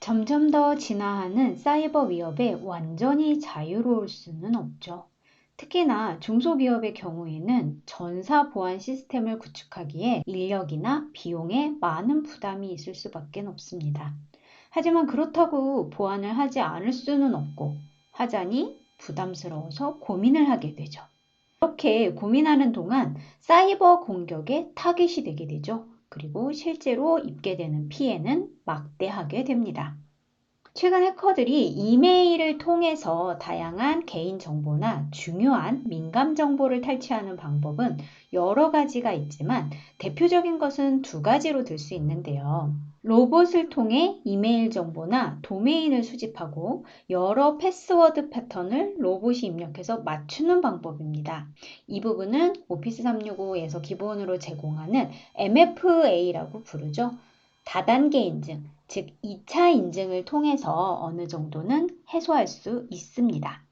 점점 더 진화하는 사이버 위협에 완전히 자유로울 수는 없죠. 특히나 중소기업의 경우에는 전사 보안 시스템을 구축하기에 인력이나 비용에 많은 부담이 있을 수밖에 없습니다. 하지만 그렇다고 보안을 하지 않을 수는 없고 하자니 부담스러워서 고민을 하게 되죠. 이렇게 고민하는 동안 사이버 공격에 타깃이 되게 되죠. 그리고 실제로 입게 되는 피해는 막대하게 됩니다. 최근 해커들이 이메일을 통해서 다양한 개인정보나 중요한 민감 정보를 탈취하는 방법은 여러 가지가 있지만 대표적인 것은 두 가지로 들 수 있는데요. 로봇을 통해 이메일 정보나 도메인을 수집하고 여러 패스워드 패턴을 로봇이 입력해서 맞추는 방법입니다. 이 부분은 오피스 365에서 기본으로 제공하는 MFA라고 부르죠. 다단계 인증, 즉 2차 인증을 통해서 어느 정도는 해소할 수 있습니다.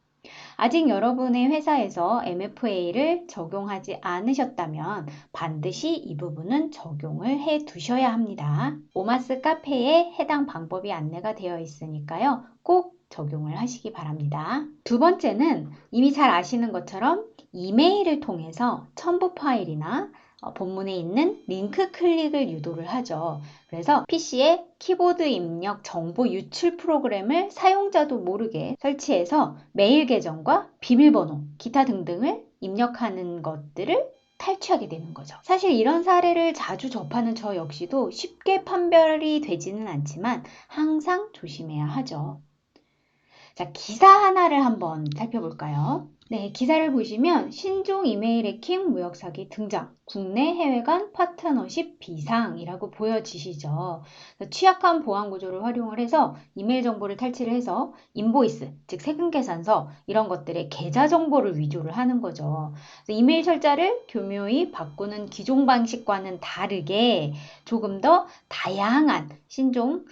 아직 여러분의 회사에서 MFA를 적용하지 않으셨다면 반드시 이 부분은 적용을 해 두셔야 합니다. 오마스 카페에 해당 방법이 안내가 되어 있으니까요. 꼭 적용을 하시기 바랍니다. 두 번째는 이미 잘 아시는 것처럼 이메일을 통해서 첨부 파일이나 본문에 있는 링크 클릭을 유도를 하죠. 그래서 PC에 키보드 입력 정보 유출 프로그램을 사용자도 모르게 설치해서 메일 계정과 비밀번호, 기타 등등을 입력하는 것들을 탈취하게 되는 거죠. 사실 이런 사례를 자주 접하는 저 역시도 쉽게 판별이 되지는 않지만 항상 조심해야 하죠. 자, 기사 하나를 한번 살펴볼까요? 네, 기사를 보시면 신종 이메일 해킹 무역 사기 등장, 국내 해외 간 파트너십 비상이라고 보여지시죠. 취약한 보안 구조를 활용을 해서 이메일 정보를 탈취를 해서 인보이스, 즉 세금 계산서 이런 것들의 계좌 정보를 위조를 하는 거죠. 이메일 철자를 교묘히 바꾸는 기존 방식과는 다르게 조금 더 다양한 신종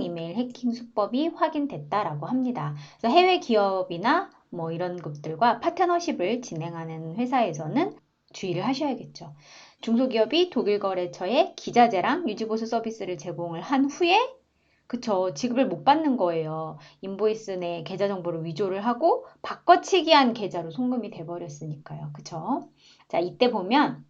이메일 해킹 수법이 확인됐다라고 합니다. 그래서 해외 기업이나 뭐 이런 것들과 파트너십을 진행하는 회사에서는 주의를 하셔야겠죠. 중소기업이 독일거래처에 기자재랑 유지보수 서비스를 제공을 한 후에 그쵸, 지급을 못 받는 거예요. 인보이스 내 계좌 정보를 위조를 하고 바꿔치기한 계좌로 송금이 돼버렸으니까요. 그쵸? 자, 이때 보면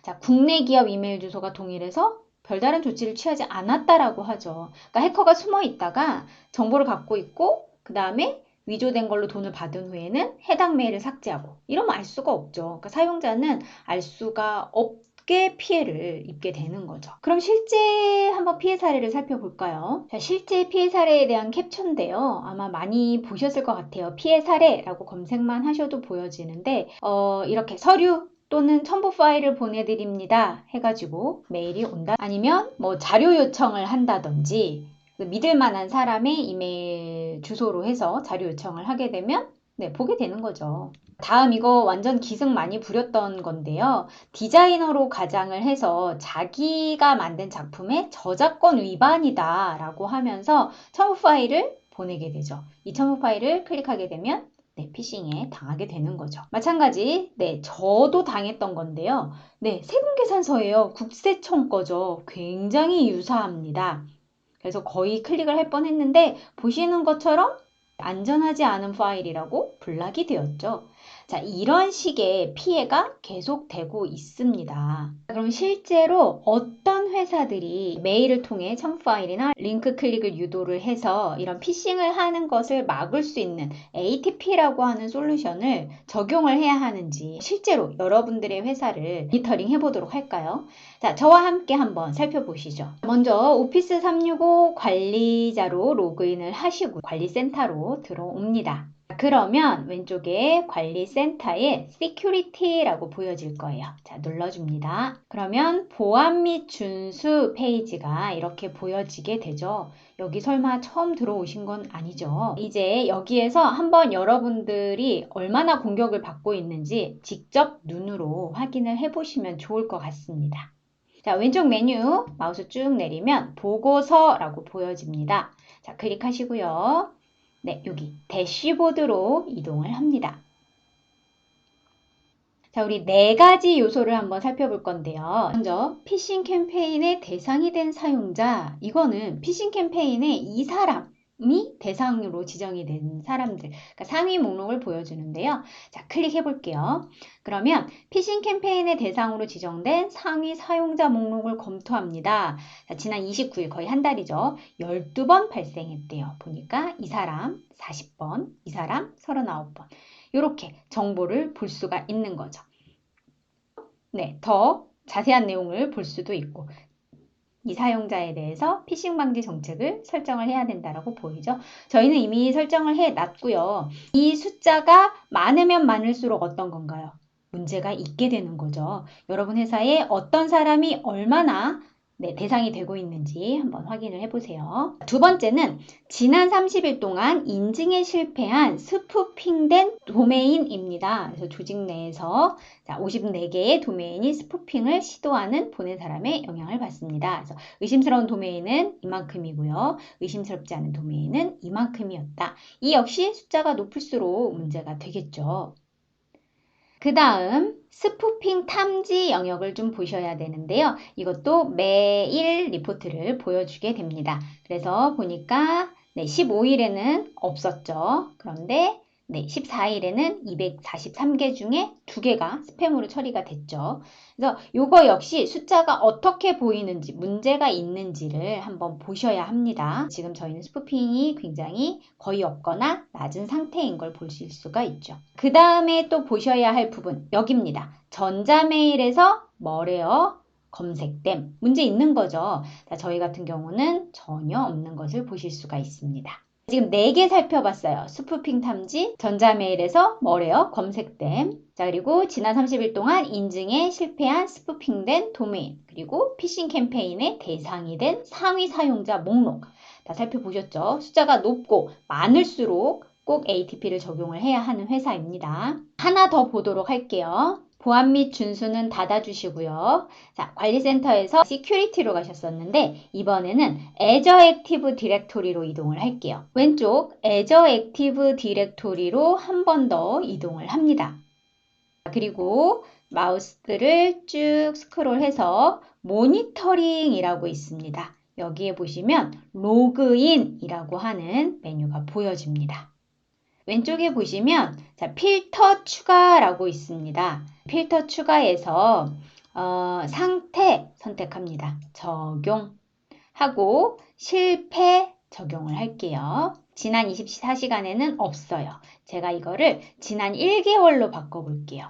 자, 국내 기업 이메일 주소가 동일해서 별다른 조치를 취하지 않았다라고 하죠. 그러니까 해커가 숨어 있다가 정보를 갖고 있고 그 다음에 위조된 걸로 돈을 받은 후에는 해당 메일을 삭제하고 이러면 알 수가 없죠. 그러니까 사용자는 알 수가 없게 피해를 입게 되는 거죠. 그럼 실제 한번 피해 사례를 살펴볼까요? 자, 실제 피해 사례에 대한 캡처인데요. 아마 많이 보셨을 것 같아요. 피해 사례라고 검색만 하셔도 보여지는데 이렇게 서류 또는 첨부 파일을 보내드립니다 해가지고 메일이 온다. 아니면 뭐 자료 요청을 한다든지 믿을 만한 사람의 이메일 주소로 해서 자료 요청을 하게 되면 네, 보게 되는 거죠. 다음 이거 완전 기승 많이 부렸던 건데요. 디자이너로 가장을 해서 자기가 만든 작품의 저작권 위반이다 라고 하면서 첨부 파일을 보내게 되죠. 이 첨부 파일을 클릭하게 되면 네, 피싱에 당하게 되는 거죠. 마찬가지, 네, 저도 당했던 건데요. 네, 세금계산서예요. 국세청 거죠. 굉장히 유사합니다. 그래서 거의 클릭을 할 뻔했는데 보시는 것처럼 안전하지 않은 파일이라고 블락이 되었죠. 자, 이런 식의 피해가 계속되고 있습니다. 그럼 실제로 어떤 회사들이 메일을 통해 첨부 파일이나 링크 클릭을 유도를 해서 이런 피싱을 하는 것을 막을 수 있는 ATP라고 하는 솔루션을 적용을 해야 하는지 실제로 여러분들의 회사를 모니터링 해보도록 할까요? 자, 저와 함께 한번 살펴보시죠. 먼저 오피스 365 관리자로 로그인을 하시고 관리센터로 들어옵니다. 그러면 왼쪽에 관리센터에 Security라고 보여질 거예요. 자, 눌러줍니다. 그러면 보안 및 준수 페이지가 이렇게 보여지게 되죠. 여기 설마 처음 들어오신 건 아니죠? 이제 여기에서 한번 여러분들이 얼마나 공격을 받고 있는지 직접 눈으로 확인을 해보시면 좋을 것 같습니다. 자, 왼쪽 메뉴 마우스 쭉 내리면 보고서라고 보여집니다. 자, 클릭하시고요. 네, 여기 대시보드로 이동을 합니다. 자, 우리 네 가지 요소를 한번 살펴볼 건데요. 먼저 피싱 캠페인의 대상이 된 사용자. 이거는 피싱 캠페인의 이 사람이 대상으로 지정이 된 사람들. 그러니까 상위 목록을 보여주는데요. 자, 클릭해 볼게요. 그러면 피싱 캠페인의 대상으로 지정된 상위 사용자 목록을 검토합니다. 자, 지난 29일 거의 한 달이죠. 12번 발생했대요. 보니까 이 사람 40번, 이 사람 39번. 이렇게 정보를 볼 수가 있는 거죠. 네, 더 자세한 내용을 볼 수도 있고 이 사용자에 대해서 피싱 방지 정책을 설정을 해야 된다라고 보이죠. 저희는 이미 설정을 해놨고요. 이 숫자가 많으면 많을수록 어떤 건가요? 문제가 있게 되는 거죠. 여러분 회사에 어떤 사람이 얼마나 대상이 되고 있는지 한번 확인을 해보세요. 두 번째는 지난 30일 동안 인증에 실패한 스푸핑된 도메인입니다. 그래서 조직 내에서 54개의 도메인이 스푸핑을 시도하는 보낸 사람의 영향을 받습니다. 그래서 의심스러운 도메인은 이만큼이고요. 의심스럽지 않은 도메인은 이만큼이었다. 이 역시 숫자가 높을수록 문제가 되겠죠. 그 다음 스푸핑 탐지 영역을 좀 보셔야 되는데요. 이것도 매일 리포트를 보여주게 됩니다. 그래서 보니까 15일에는 없었죠. 그런데 14일에는 243개 중에 2개가 스팸으로 처리가 됐죠. 그래서 이거 역시 숫자가 어떻게 보이는지 문제가 있는지를 한번 보셔야 합니다. 지금 저희는 스푸핑이 굉장히 거의 없거나 낮은 상태인 걸 보실 수가 있죠. 그 다음에 또 보셔야 할 부분 여기입니다. 전자메일에서 뭐래요? 검색됨. 문제 있는 거죠. 저희 같은 경우는 전혀 없는 것을 보실 수가 있습니다. 지금 4개 살펴봤어요. 스푸핑 탐지, 전자메일에서 뭐래요? 검색됨. 자, 그리고 지난 30일 동안 인증에 실패한 스푸핑된 도메인, 그리고 피싱 캠페인의 대상이 된 상위 사용자 목록. 다 살펴보셨죠? 숫자가 높고 많을수록 꼭 ATP를 적용을 해야 하는 회사입니다. 하나 더 보도록 할게요. 보안 및 준수는 닫아주시고요. 자, 관리센터에서 시큐리티로 가셨었는데 이번에는 Azure Active Directory로 이동을 할게요. 왼쪽 Azure Active Directory로 한 번 더 이동을 합니다. 그리고 마우스를 쭉 스크롤해서 모니터링이라고 있습니다. 여기에 보시면 로그인이라고 하는 메뉴가 보여집니다. 왼쪽에 보시면 필터 추가라고 있습니다. 필터 추가에서 상태 선택합니다. 적용하고 실패 적용을 할게요. 지난 24시간에는 없어요. 제가 이거를 지난 1개월로 바꿔볼게요.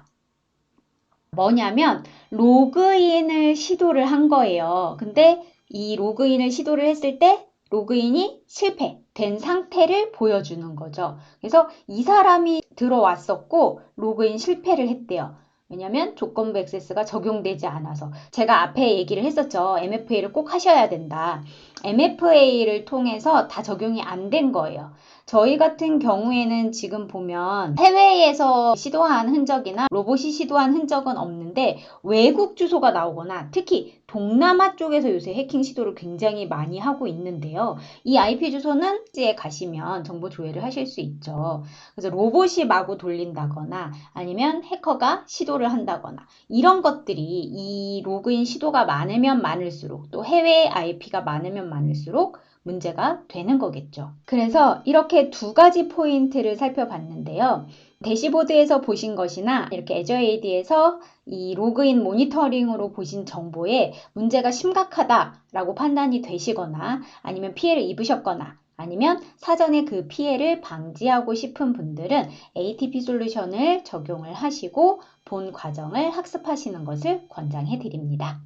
뭐냐면 로그인을 시도를 한 거예요. 근데 이 로그인을 시도를 했을 때 로그인이 실패된 상태를 보여주는 거죠. 그래서 이 사람이 들어왔었고 로그인 실패를 했대요. 왜냐면 조건부 액세스가 적용되지 않아서. 제가 앞에 얘기를 했었죠. MFA를 꼭 하셔야 된다. MFA를 통해서 다 적용이 안 된 거예요. 저희 같은 경우에는 지금 보면 해외에서 시도한 흔적이나 로봇이 시도한 흔적은 없는데 외국 주소가 나오거나 특히 동남아 쪽에서 요새 해킹 시도를 굉장히 많이 하고 있는데요. 이 IP 주소는 에 가시면 정보 조회를 하실 수 있죠. 그래서 로봇이 마구 돌린다거나 아니면 해커가 시도를 한다거나 이런 것들이 이 로그인 시도가 많으면 많을수록 또 해외 IP가 많으면 많을수록 문제가 되는 거겠죠. 그래서 이렇게 두 가지 포인트를 살펴봤는데요. 대시보드에서 보신 것이나 이렇게 Azure AD에서 이 로그인 모니터링으로 보신 정보에 문제가 심각하다라고 판단이 되시거나 아니면 피해를 입으셨거나 아니면 사전에 그 피해를 방지하고 싶은 분들은 ATP 솔루션을 적용을 하시고 본 과정을 학습하시는 것을 권장해 드립니다.